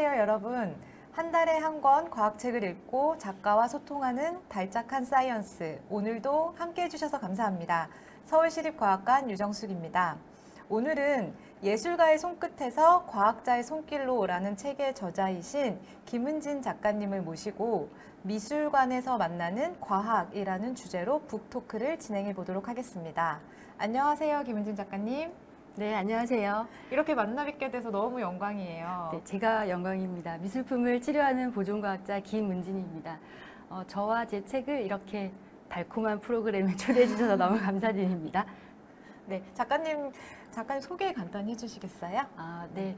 안녕하세요, 여러분. 한 달에 한 권 과학책을 읽고 작가와 소통하는 달짝한 사이언스. 오늘도 함께 해주셔서 감사합니다. 서울시립과학관 유정숙입니다. 오늘은 예술가의 손끝에서 과학자의 손길로라는 책의 저자이신 김은진 작가님을 모시고 미술관에서 만나는 과학이라는 주제로 북토크를 진행해 보도록 하겠습니다. 안녕하세요, 김은진 작가님. 네, 안녕하세요. 이렇게 만나 뵙게 돼서 너무 영광이에요. 네, 제가 영광입니다. 미술품을 치료하는 보존과학자 김은진입니다. 저와 제 책을 이렇게 달콤한 프로그램에 초대해 주셔서 너무 감사드립니다. 네, 작가님 소개 간단히 해주시겠어요? 네.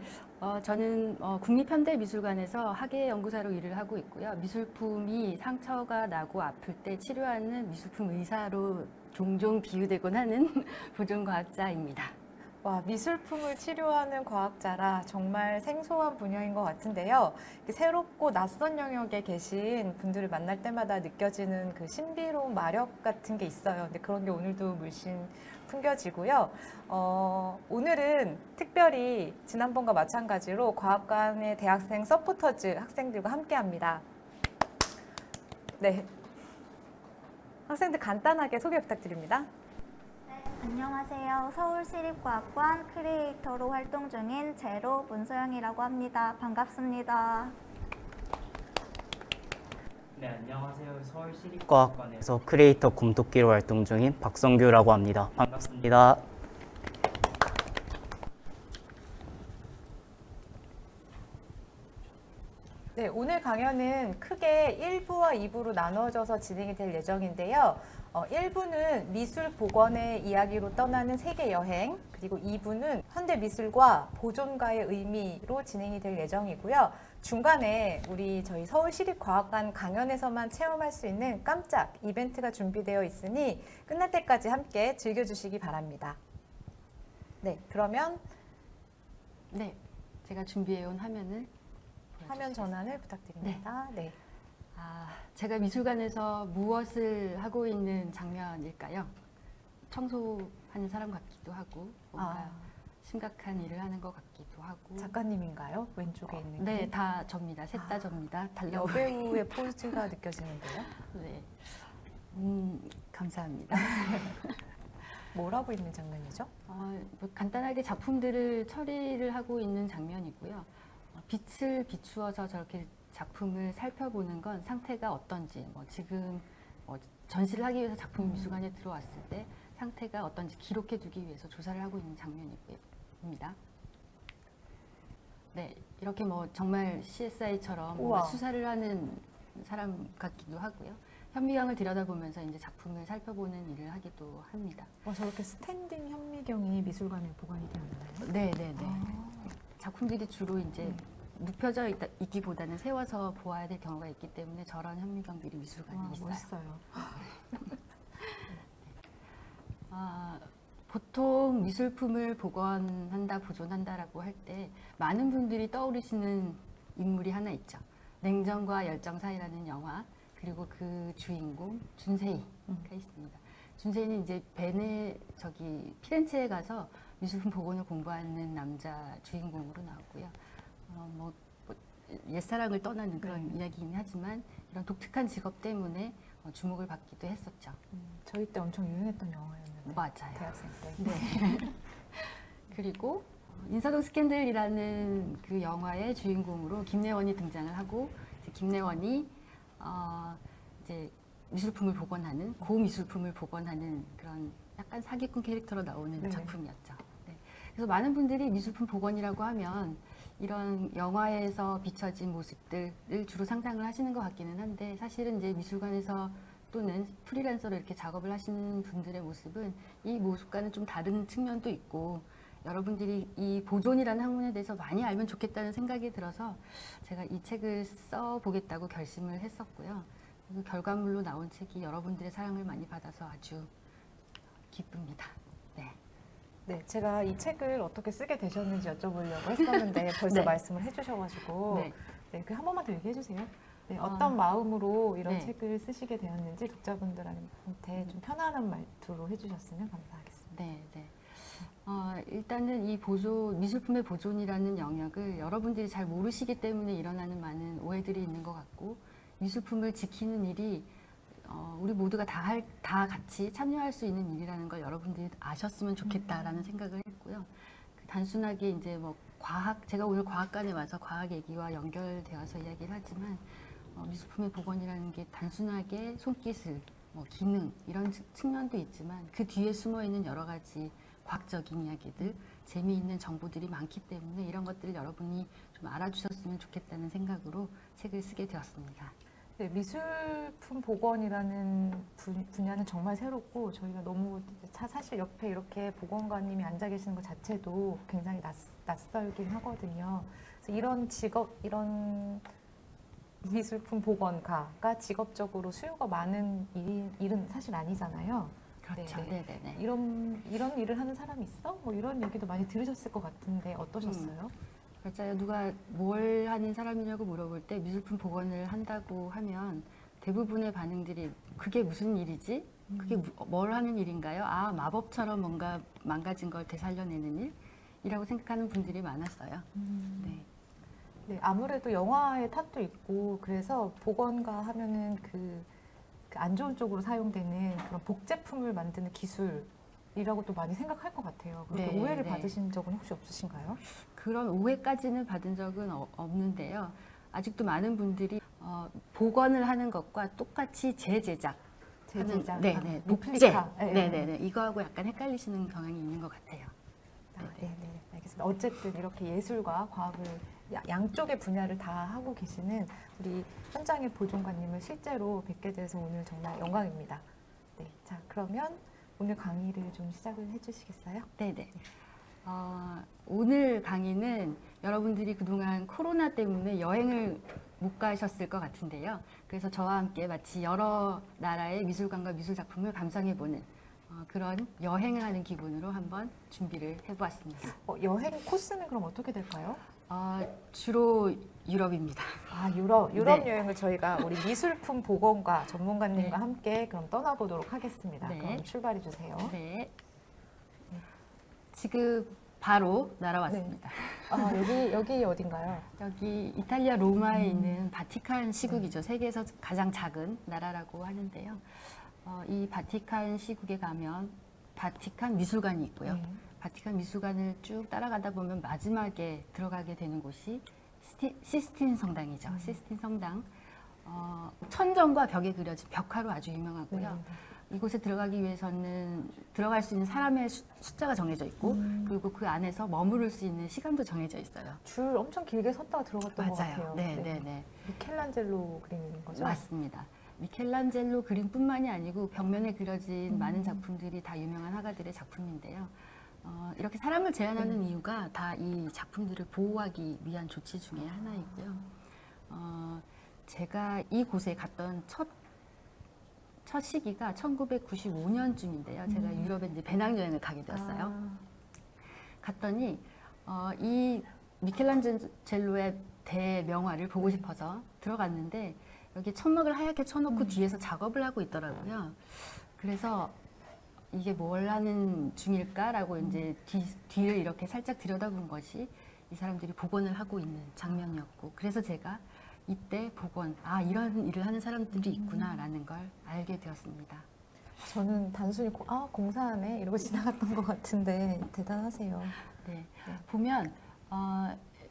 저는 국립현대미술관에서 학예연구사로 일을 하고 있고요. 미술품이 상처가 나고 아플 때 치료하는 미술품 의사로 종종 비유되곤 하는 보존과학자입니다. 와, 미술품을 치료하는 과학자라 정말 생소한 분야인 것 같은데요. 새롭고 낯선 영역에 계신 분들을 만날 때마다 느껴지는 그 신비로운 마력 같은 게 있어요. 근데 그런 게 오늘도 물씬 풍겨지고요. 오늘은 특별히 지난번과 마찬가지로 과학관의 대학생 서포터즈 학생들과 함께 합니다. 네. 학생들 간단하게 소개 부탁드립니다. 안녕하세요. 서울시립과학관 크리에이터로 활동 중인 제로 문소영이라고 합니다. 반갑습니다. 네, 안녕하세요. 서울시립과학관에서 크리에이터 곰토끼로 활동 중인 박성규라고 합니다. 반갑습니다. 네, 오늘 강연은 크게 1부와 2부로 나눠져서 진행이 될 예정인데요. 1부는 미술 복원의 이야기로 떠나는 세계 여행, 그리고 2부는 현대 미술과 보존과의 의미로 진행이 될 예정이고요. 중간에 저희 서울시립과학관 강연에서만 체험할 수 있는 깜짝 이벤트가 준비되어 있으니 끝날 때까지 함께 즐겨주시기 바랍니다. 네, 그러면 네, 제가 준비해온 화면 전환을 부탁드립니다. 네. 제가 미술관에서 무엇을 하고 있는 장면일까요? 청소하는 사람 같기도 하고 뭔가 심각한 일을 하는 것 같기도 하고. 작가님인가요? 왼쪽에 있는 네, 다 접니다. 셋 다 접니다. 여배우의 포즈가 느껴지는데요? 네, 감사합니다. 뭘 하고 있는 장면이죠? 간단하게 작품들을 처리를 하고 있는 장면이고요. 빛을 비추어서 저렇게 작품을 살펴보는 건 상태가 어떤지, 지금 전시를 하기 위해서 작품이 미술관에 들어왔을 때 상태가 어떤지 기록해두기 위해서 조사를 하고 있는 장면입니다. 네, 이렇게 정말 CSI처럼 수사를 하는 사람 같기도 하고요. 현미경을 들여다보면서 이제 작품을 살펴보는 일을 하기도 합니다. 저렇게 스탠딩 현미경이 미술관에 보관이 되었나요? 네, 네, 네. 작품들이 주로 이제 눕혀져 있기보다는 세워서 보아야 될 경우가 있기 때문에 저런 현미경들이 미술관에 있어요. 멋있어요. 보통 미술품을 복원한다, 보존한다라고 할 때 많은 분들이 떠오르시는 인물이 하나 있죠. 냉정과 열정 사이라는 영화, 그리고 그 주인공 준세이가 있습니다. 준세이는 이제 피렌체에 가서 미술품 복원을 공부하는 남자 주인공으로 나오고요. 옛사랑을 떠나는 그런 이야기이긴 하지만 이런 독특한 직업 때문에 주목을 받기도 했었죠. 저희 때 엄청 유행했던 영화였는데. 맞아요. 대학생 때. 네. 그리고 인사동 스캔들이라는 그 영화의 주인공으로 김래원이 등장을 하고, 김래원이 이제 미술품을 복원하는, 고미술품을 복원하는 그런 약간 사기꾼 캐릭터로 나오는 작품이었죠. 네. 그래서 많은 분들이 미술품 복원이라고 하면 이런 영화에서 비춰진 모습들을 주로 상상을 하시는 것 같기는 한데, 사실은 이제 미술관에서 또는 프리랜서로 이렇게 작업을 하시는 분들의 모습은 이 모습과는 좀 다른 측면도 있고, 여러분들이 이 보존이라는 학문에 대해서 많이 알면 좋겠다는 생각이 들어서 제가 이 책을 써보겠다고 결심을 했었고요. 그 결과물로 나온 책이 여러분들의 사랑을 많이 받아서 아주 기쁩니다. 네, 제가 이 책을 어떻게 쓰게 되셨는지 여쭤보려고 했었는데 벌써 말씀을 해주셔가지고 그 한 번만 더 얘기해 주세요. 네, 어떤 마음으로 이런 책을 쓰시게 되었는지 독자분들한테 좀 편안한 말투로 해주셨으면 감사하겠습니다. 네, 네. 일단은 이 미술품의 보존이라는 영역을 여러분들이 잘 모르시기 때문에 일어나는 많은 오해들이 있는 것 같고, 미술품을 지키는 일이 우리 모두가 다 같이 참여할 수 있는 일이라는 걸 여러분들이 아셨으면 좋겠다라는 생각을 했고요. 단순하게 이제 뭐 제가 오늘 과학관에 와서 과학 얘기와 연결되어서 이야기를 하지만, 미술품의 복원이라는 게 단순하게 손기술, 뭐 기능 이런 측면도 있지만 그 뒤에 숨어 있는 여러 가지 과학적인 이야기들, 재미있는 정보들이 많기 때문에 이런 것들을 여러분이 좀 알아주셨으면 좋겠다는 생각으로 책을 쓰게 되었습니다. 네, 미술품 복원이라는 분야는 정말 새롭고, 저희가 너무 사실 옆에 이렇게 복원가님이 앉아 계시는 것 자체도 굉장히 낯설긴 하거든요. 그래서 이런 직업, 이런 미술품 복원가가 직업적으로 수요가 많은 일은 사실 아니잖아요. 그렇죠. 네네. 네네네. 이런 일을 하는 사람이 있어? 뭐 이런 얘기도 많이 들으셨을 것 같은데 어떠셨어요? 맞아요. 누가 뭘 하는 사람이냐고 물어볼 때 미술품 복원을 한다고 하면 대부분의 반응들이 그게 무슨 일이지? 그게 뭘 하는 일인가요? 아, 마법처럼 뭔가 망가진 걸 되살려내는 일이라고 생각하는 분들이 많았어요. 네. 네, 아무래도 영화의 탓도 있고, 그래서 복원가 하면은 그 안 좋은 쪽으로 사용되는 그런 복제품을 만드는 기술이라고 또 많이 생각할 것 같아요. 그렇게 네, 오해를 네. 받으신 적은 혹시 없으신가요? 그런 오해까지는 받은 적은 없는데요. 아직도 많은 분들이 복원을 하는 것과 똑같이 재제작, 재제작, 네네, 복제, 리플리카. 네, 네네네, 이거하고 약간 헷갈리시는 경향이 있는 것 같아요. 네, 알겠습니다. 어쨌든 이렇게 예술과 과학을 양쪽의 분야를 다 하고 계시는 우리 현장의 보존관님을 실제로 뵙게 돼서 오늘 정말 영광입니다. 네, 자 그러면 오늘 강의를 좀 시작을 해주시겠어요? 네네. 오늘 강의는 여러분들이 그동안 코로나 때문에 여행을 못 가셨을 것 같은데요. 그래서 저와 함께 마치 여러 나라의 미술관과 미술작품을 감상해보는 그런 여행을 하는 기분으로 한번 준비를 해보았습니다. 여행 코스는 그럼 어떻게 될까요? 주로 유럽입니다. 유럽 네. 여행을 저희가 우리 미술품 보건과 전문가님과 네. 함께 그럼 떠나보도록 하겠습니다. 네. 그럼 출발해 주세요. 네. 지금 바로 날아왔습니다. 여기 어딘가요? 여기 이탈리아 로마에 있는 바티칸 시국이죠. 세계에서 가장 작은 나라라고 하는데요. 이 바티칸 시국에 가면 바티칸 미술관이 있고요. 바티칸 미술관을 쭉 따라가다 보면 마지막에 들어가게 되는 곳이 시스틴 성당이죠. 시스틴 성당. 천정과 벽에 그려진 벽화로 아주 유명하고요. 이곳에 들어가기 위해서는 들어갈 수 있는 사람의 숫자가 정해져 있고, 그리고 그 안에서 머무를 수 있는 시간도 정해져 있어요. 줄 엄청 길게 섰다가 들어갔던 것 같아요. 네. 미켈란젤로 그리는 거죠? 맞습니다. 미켈란젤로 그림뿐만이 아니고 벽면에 그려진 많은 작품들이 다 유명한 화가들의 작품인데요. 이렇게 사람을 제한하는 이유가 다 이 작품들을 보호하기 위한 조치 중에 하나이고요. 제가 이곳에 갔던 첫 시기가 1995년쯤인데요. 제가 유럽에 이제 배낭여행을 가게 되었어요. 갔더니 이 미켈란젤로의 대명화를 보고 싶어서 들어갔는데 여기 천막을 하얗게 쳐놓고 뒤에서 작업을 하고 있더라고요. 그래서 이게 뭘 하는 중일까라고 이제 뒤를 이렇게 살짝 들여다본 것이 이 사람들이 복원을 하고 있는 장면이었고, 그래서 제가 이때 복원, 이런 일을 하는 사람들이 있구나라는 걸 알게 되었습니다. 저는 단순히 공사하네 이러고 지나갔던 것 같은데 대단하세요. 네, 보면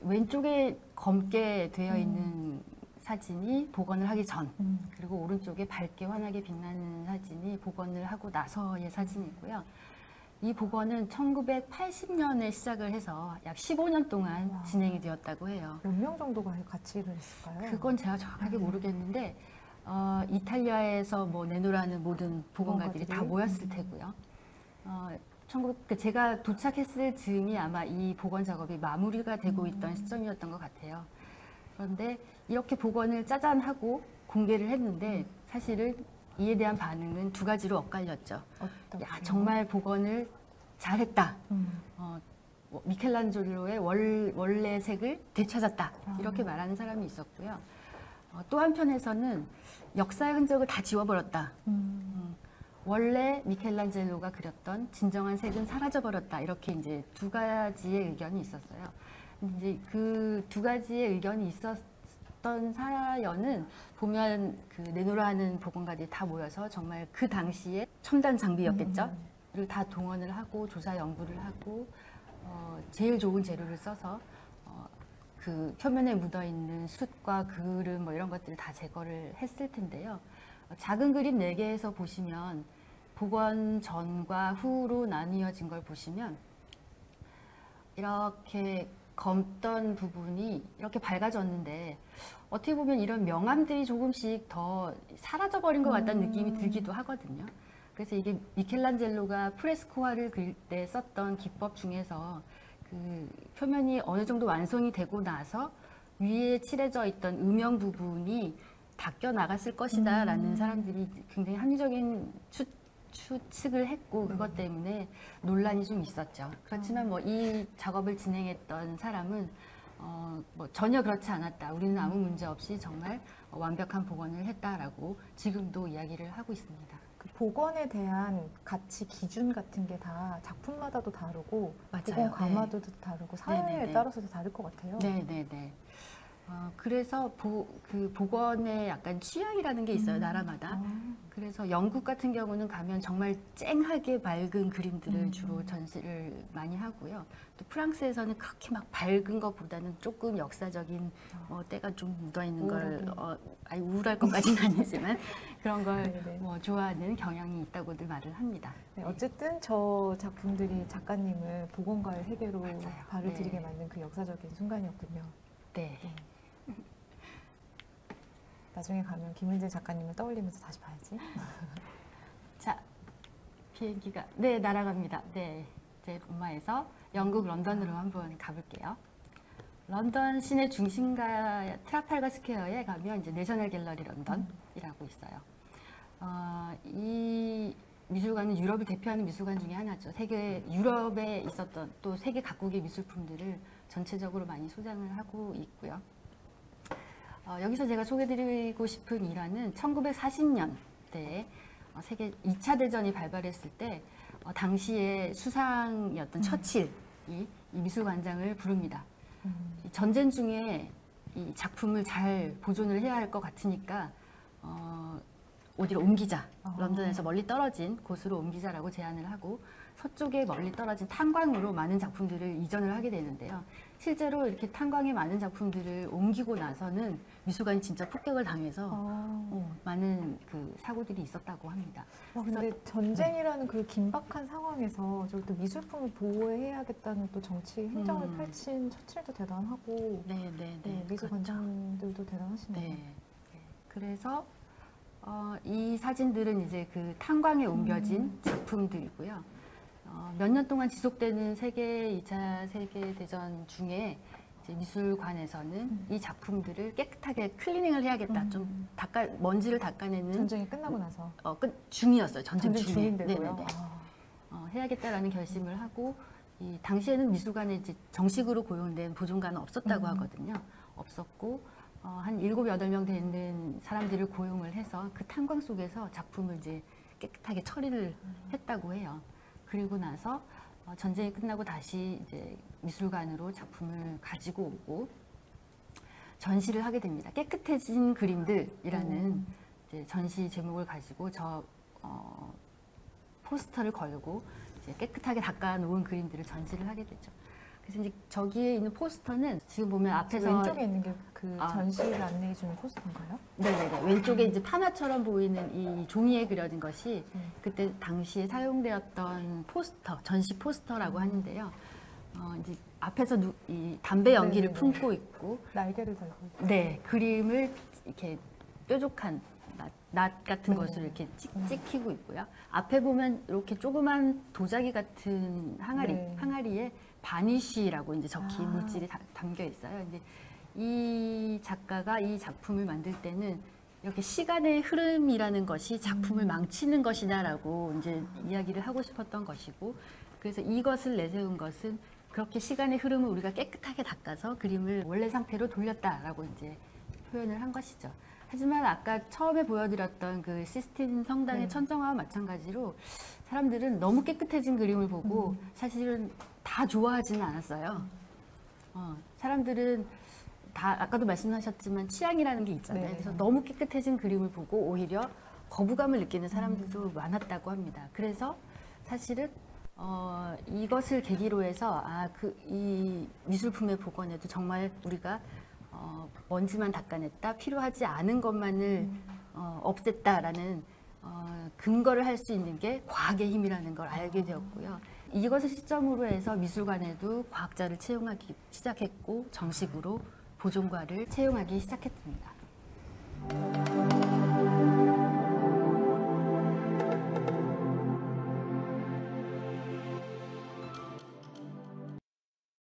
왼쪽에 검게 되어 있는 사진이 복원을 하기 전, 그리고 오른쪽에 밝게 환하게 빛나는 사진이 복원을 하고 나서의 사진이고요. 이 복원은 1980년에 시작을 해서 약 15년 동안 진행이 되었다고 해요. 몇 명 정도가 같이 일을 했을까요? 그건 제가 정확하게 모르겠는데 이탈리아에서 뭐 내노라는 모든 복원가들이 다 모였을 테고요. 제가 도착했을 즈음이 아마 이 복원 작업이 마무리가 되고 있던 시점이었던 것 같아요. 그런데 이렇게 복원을 짜잔하고 공개를 했는데 사실은 이에 대한 반응은 두 가지로 엇갈렸죠. 정말 복원을 잘했다. 미켈란젤로의 원래 색을 되찾았다. 이렇게 말하는 사람이 있었고요. 또 한편에서는 역사의 흔적을 다 지워버렸다. 원래 미켈란젤로가 그렸던 진정한 색은 사라져버렸다. 이렇게 이제 두 가지의 의견이 있었어요. 근데 이제 그 두 가지의 의견이 있었던 사연은 보면 그 네노라 하는 보건가들이 다 모여서 정말 그 당시에 첨단 장비였겠죠. 를 다 동원을 하고 조사 연구를 하고 제일 좋은 재료를 써서 그 표면에 묻어 있는 숯과 그름 뭐 이런 것들을 다 제거를 했을 텐데요. 작은 그림 4개에서 보시면 복원 전과 후로 나뉘어진 걸 보시면 이렇게 검던 부분이 이렇게 밝아졌는데 어떻게 보면 이런 명암들이 조금씩 더 사라져버린 것 같다는 느낌이 들기도 하거든요. 그래서 이게 미켈란젤로가 프레스코화를 그릴 때 썼던 기법 중에서 그 표면이 어느 정도 완성이 되고 나서 위에 칠해져 있던 음영 부분이 닦여 나갔을 것이다 라는 사람들이 굉장히 합리적인 추측을 했고 그것 때문에 논란이 좀 있었죠. 그렇지만 뭐 이 작업을 진행했던 사람은 뭐 전혀 그렇지 않았다. 우리는 아무 문제 없이 정말 완벽한 복원을 했다라고 지금도 이야기를 하고 있습니다. 그 복원에 대한 가치 기준 같은 게 다 작품마다도 다르고 맞아요. 복원 과마도도 다르고 사회에 네네네. 따라서도 다를 것 같아요. 네네네. 그래서 그 복원의 약간 취향이라는 게 있어요, 나라마다. 그래서 영국 같은 경우는 가면 정말 쨍하게 밝은 그림들을 주로 전시를 많이 하고요. 또 프랑스에서는 그렇게 막 밝은 것보다는 조금 역사적인 때가 좀 묻어있는 걸, 아니 우울할 것까지는 아니지만 그런 걸 네네. 뭐 좋아하는 경향이 있다고들 말을 합니다. 네, 어쨌든 저 작품들이 작가님을 복원과의 세계로 맞아요. 발을 네. 들이게 만든 그 역사적인 순간이었군요. 네. 나중에 가면 김은재 작가님을 떠올리면서 다시 봐야지. 자, 비행기가 네 날아갑니다. 네, 이제 로마에서 영국 런던으로 한번 가볼게요. 런던 시내 중심가 트라팔가 스퀘어에 가면 이제 내셔널 갤러리 런던이라고 있어요. 이 미술관은 유럽을 대표하는 미술관 중에 하나죠. 유럽에 있었던 또 세계 각국의 미술품들을 전체적으로 많이 소장을 하고 있고요. 여기서 제가 소개드리고 싶은 일화는 1940년대에 세계 2차 대전이 발발했을 때 당시의 수상이었던 처칠이 이 미술관장을 부릅니다. 이 전쟁 중에 이 작품을 잘 보존을 해야 할 것 같으니까 어디로 옮기자. 런던에서 멀리 떨어진 곳으로 옮기자라고 제안을 하고 서쪽에 멀리 떨어진 탄광으로 많은 작품들을 이전을 하게 되는데요. 실제로 이렇게 탄광에 많은 작품들을 옮기고 나서는 미술관이 진짜 폭격을 당해서 많은 그 사고들이 있었다고 합니다. 와, 근데 전쟁이라는 그 긴박한 상황에서 저기 또 미술품을 보호해야겠다는 또 정치 행정을 펼친 처칠도 대단하고 네, 미술관장들도 대단하시네요. 네. 그래서 이 사진들은 이제 그 탄광에 옮겨진 작품들이고요. 몇 년 동안 지속되는 2차 세계대전 중에 이제 미술관에서는 이 작품들을 깨끗하게 클리닝을 해야겠다. 좀 먼지를 닦아내는 전쟁이 끝나고 나서 중이었어요. 전쟁 중에. 중인데도요. 네네네. 해야겠다라는 결심을 하고 이 당시에는 미술관에 이제 정식으로 고용된 보존관은 없었다고 하거든요. 없었고 한 7, 8명 되는 사람들을 고용을 해서 그 탄광 속에서 작품을 이제 깨끗하게 처리를 했다고 해요. 그리고 나서 전쟁이 끝나고 다시 이제 미술관으로 작품을 가지고 오고 전시를 하게 됩니다. 깨끗해진 그림들이라는 이제 전시 제목을 가지고 포스터를 걸고 이제 깨끗하게 닦아 놓은 그림들을 전시를 하게 되죠. 그래서 이제 저기에 있는 포스터는 지금 보면 앞에서 왼쪽에 있는 게 그 전시를 안내해 주는 포스터인가요? 네네네. 왼쪽에 이제 판화처럼 보이는 이 종이에 그려진 것이 그때 당시에 사용되었던 포스터, 전시 포스터라고 하는데요. 이제 앞에서 이 담배 연기를 네네네. 품고 있고, 날개를 달고 있고. 네, 그림을 이렇게 뾰족한 낫 같은 것을 이렇게 찍히고 있고요. 앞에 보면 이렇게 조그만 도자기 같은 네. 항아리에 바니쉬라고 이제 적힌 물질이 담겨 있어요. 근데 이 작가가 이 작품을 만들 때는 이렇게 시간의 흐름이라는 것이 작품을 망치는 것이다라고 이제 이야기를 하고 싶었던 것이고, 그래서 이것을 내세운 것은 그렇게 시간의 흐름을 우리가 깨끗하게 닦아서 그림을 원래 상태로 돌렸다라고 이제 표현을 한 것이죠. 하지만 아까 처음에 보여드렸던 그 시스틴 성당의 네. 천정화와 마찬가지로 사람들은 너무 깨끗해진 그림을 보고 사실은 다 좋아하지는 않았어요. 사람들은 다 아까도 말씀하셨지만 취향이라는 게 있잖아요. 네. 그래서 너무 깨끗해진 그림을 보고 오히려 거부감을 느끼는 사람들도 많았다고 합니다. 그래서 사실은 이것을 계기로 해서 이 미술품의 복원에도 정말 우리가 먼지만 닦아냈다, 필요하지 않은 것만을 없앴다라는 근거를 할 수 있는 게 과학의 힘이라는 걸 알게 되었고요. 이것을 시점으로 해서 미술관에도 과학자를 채용하기 시작했고 정식으로 보존과를 채용하기 시작했습니다.